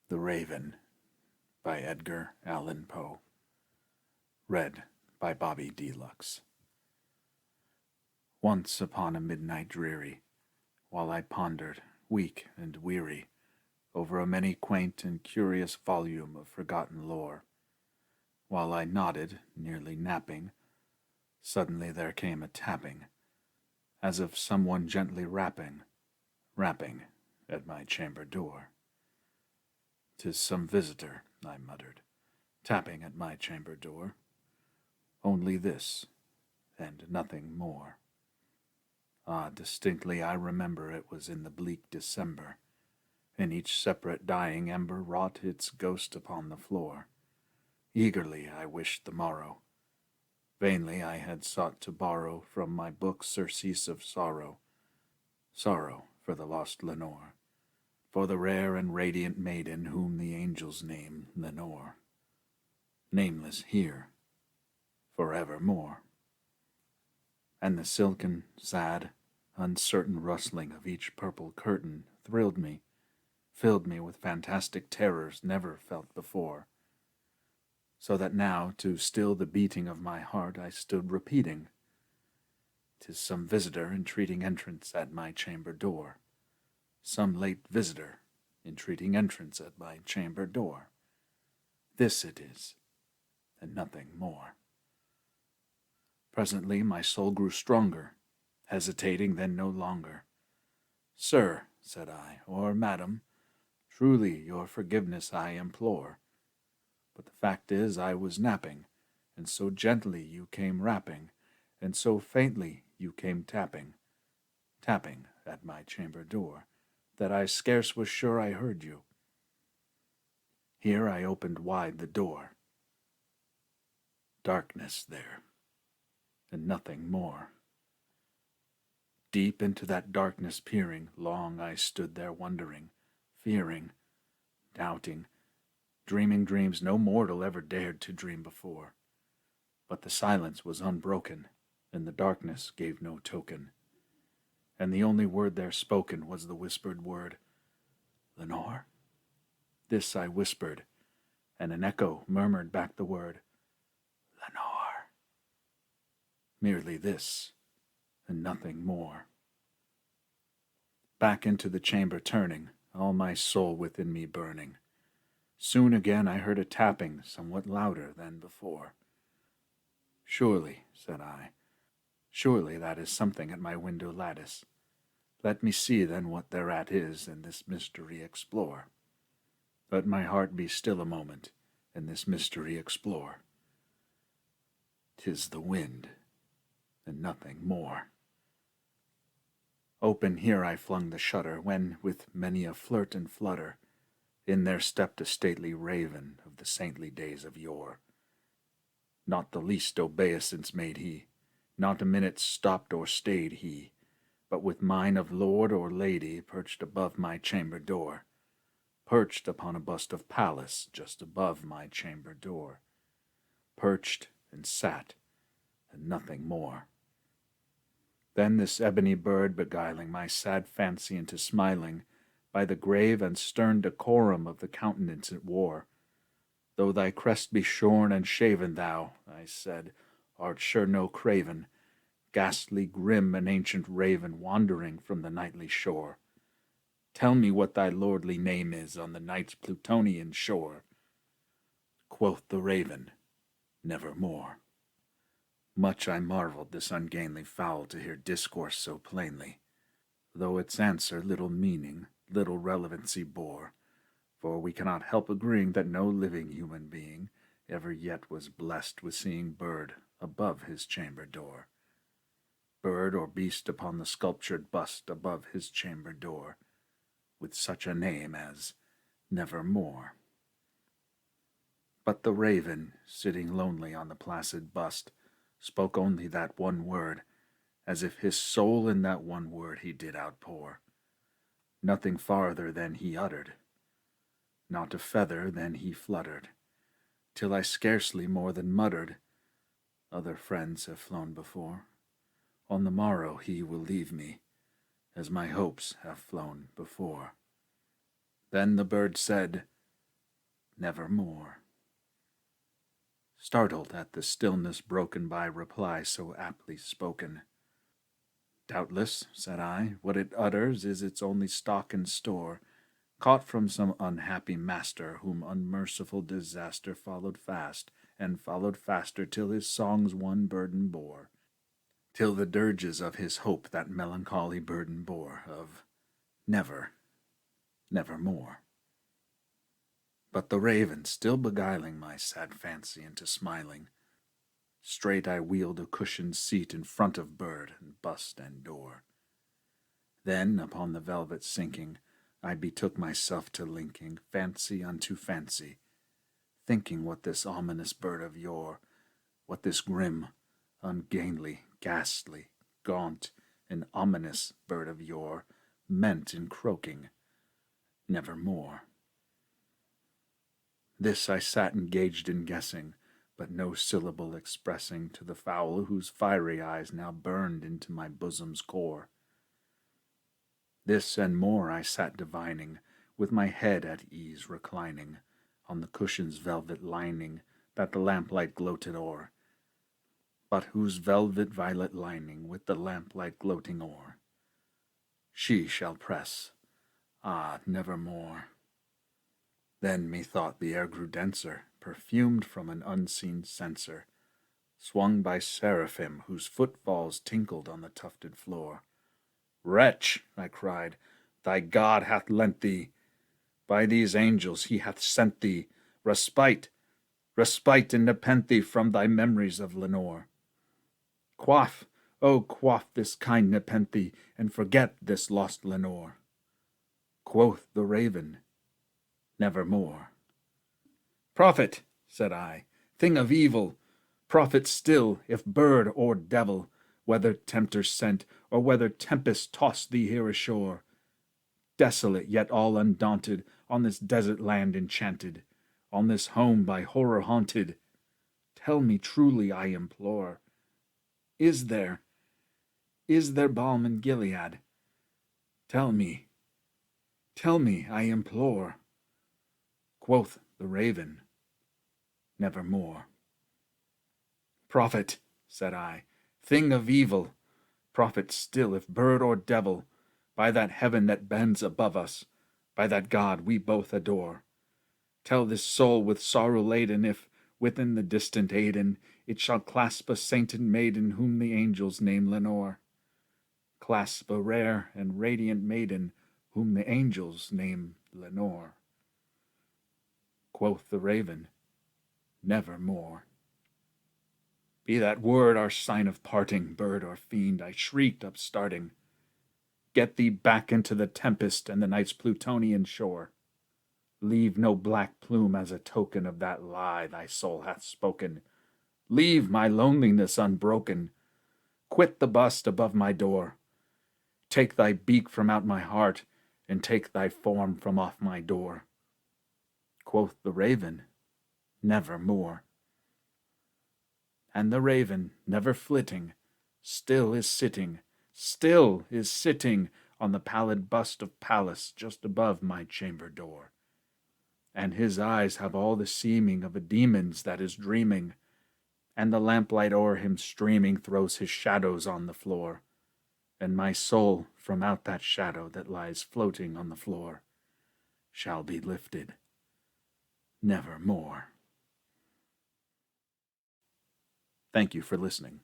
The Raven by Edgar Allan Poe. Read by Bobby Deluxe. Once upon a midnight dreary, while I pondered, weak and weary, over a many quaint and curious volume of forgotten lore, while I nodded, nearly napping, suddenly there came a tapping, as of someone gently rapping at my chamber door. "'Tis some visitor," I muttered, tapping at my chamber door. "Only this, and nothing more." Ah, distinctly I remember it was in the bleak December, and each separate dying ember wrought its ghost upon the floor. Eagerly I wished the morrow. Vainly I had sought to borrow from my book surcease of sorrow for the lost Lenore, for the rare and radiant maiden whom the angels name Lenore, nameless here, forevermore. And the silken, sad, uncertain rustling of each purple curtain thrilled me, filled me with fantastic terrors never felt before, so that now, to still the beating of my heart, I stood repeating, "'Tis some visitor entreating entrance at my chamber door. Some late visitor entreating entrance at my chamber door. This it is, and nothing more." Presently my soul grew stronger, hesitating then no longer. "Sir," said I, "or madam, truly your forgiveness I implore. But the fact is I was napping, and so gently you came rapping, and so faintly you came tapping at my chamber door, that I scarce was sure I heard you." Here I opened wide the door. Darkness there, and nothing more. Deep into that darkness peering, long I stood there wondering, fearing, doubting, dreaming dreams no mortal ever dared to dream before. But the silence was unbroken, and the darkness gave no token. And the only word there spoken was the whispered word, "Lenore?" This I whispered, and an echo murmured back the word, "Lenore." Merely this, and nothing more. Back into the chamber turning, all my soul within me burning. Soon again I heard a tapping somewhat louder than before. "Surely," said I, "surely that is something at my window lattice. Let me see then what thereat is, and this mystery explore. Let my heart be still a moment, and this mystery explore. 'Tis the wind, and nothing more." Open here I flung the shutter, when, with many a flirt and flutter, in there stepped a stately raven of the saintly days of yore. Not the least obeisance made he, not a minute stopped or stayed he, but with mine of lord or lady perched above my chamber door, perched upon a bust of Pallas just above my chamber door, perched and sat, and nothing more. Then this ebony bird beguiling my sad fancy into smiling, by the grave and stern decorum of the countenance it wore. "Though thy crest be shorn and shaven, thou," I said, "art sure no craven, ghastly grim and ancient raven wandering from the nightly shore. Tell me what thy lordly name is on the night's Plutonian shore." Quoth the raven, "Nevermore." Much I marveled this ungainly fowl to hear discourse so plainly, though its answer little meaning, little relevancy bore, for we cannot help agreeing that no living human being ever yet was blessed with seeing bird above his chamber door, bird or beast upon the sculptured bust above his chamber door, with such a name as Nevermore. But the raven, sitting lonely on the placid bust, spoke only that one word, as if his soul in that one word he did outpour. Nothing farther than he uttered, not a feather than he fluttered, till I scarcely more than muttered, "Other friends have flown before. On the morrow he will leave me, as my hopes have flown before." Then the bird said, nevermore. Startled at the stillness broken by reply so aptly spoken. Doubtless, said I, what it utters is its only stock and store, caught from some unhappy master whom unmerciful disaster followed fast, and followed faster till his songs one burden bore, till the dirges of his hope that melancholy burden bore of nevermore. But the raven, still beguiling my sad fancy into smiling, straight I wheeled a cushioned seat in front of bird and bust and door. Then, upon the velvet sinking, I betook myself to linking fancy unto fancy, thinking what this ominous bird of yore, what this grim, ungainly, ghastly, gaunt, and ominous bird of yore meant in croaking, nevermore. This I sat engaged in guessing, but no syllable expressing to the fowl whose fiery eyes now burned into my bosom's core. This and more I sat divining, with my head at ease reclining on the cushion's velvet lining that the lamplight gloated o'er, but whose velvet violet lining with the lamplight gloating o'er she shall press, nevermore. Then methought the air grew denser, perfumed from an unseen censer, swung by seraphim whose footfalls tinkled on the tufted floor. Wretch, I cried, thy God hath lent thee, by these angels he hath sent thee, respite and nepenthe from thy memories of Lenore. Quaff, oh quaff this kind nepenthe, and forget this lost Lenore. Quoth the raven, nevermore. Prophet, said I, thing of evil, prophet still, if bird or devil, whether tempter sent, or whether tempest tossed thee here ashore, desolate yet all undaunted, on this desert land enchanted, on this home by horror haunted, tell me truly, I implore, is there balm in Gilead? Tell me, I implore. Quoth the raven, nevermore. Prophet, said I, thing of evil, prophet still, if bird or devil, by that heaven that bends above us, by that God we both adore, tell this soul with sorrow laden if, within the distant Aidenn, it shall clasp a sainted maiden whom the angels name Lenore. Clasp a rare and radiant maiden whom the angels name Lenore. Quoth the raven, nevermore. Be that word our sign of parting, bird or fiend, I shrieked upstarting. Get thee back into the tempest and the night's Plutonian shore. Leave no black plume as a token of that lie thy soul hath spoken. Leave my loneliness unbroken. Quit the bust above my door. Take thy beak from out my heart, and take thy form from off my door. Quoth the raven, nevermore. And the raven, never flitting, still is sitting on the pallid bust of Pallas just above my chamber door. And his eyes have all the seeming of a demon's that is dreaming, and the lamplight o'er him streaming throws his shadows on the floor, and my soul from out that shadow that lies floating on the floor shall be lifted nevermore. Thank you for listening.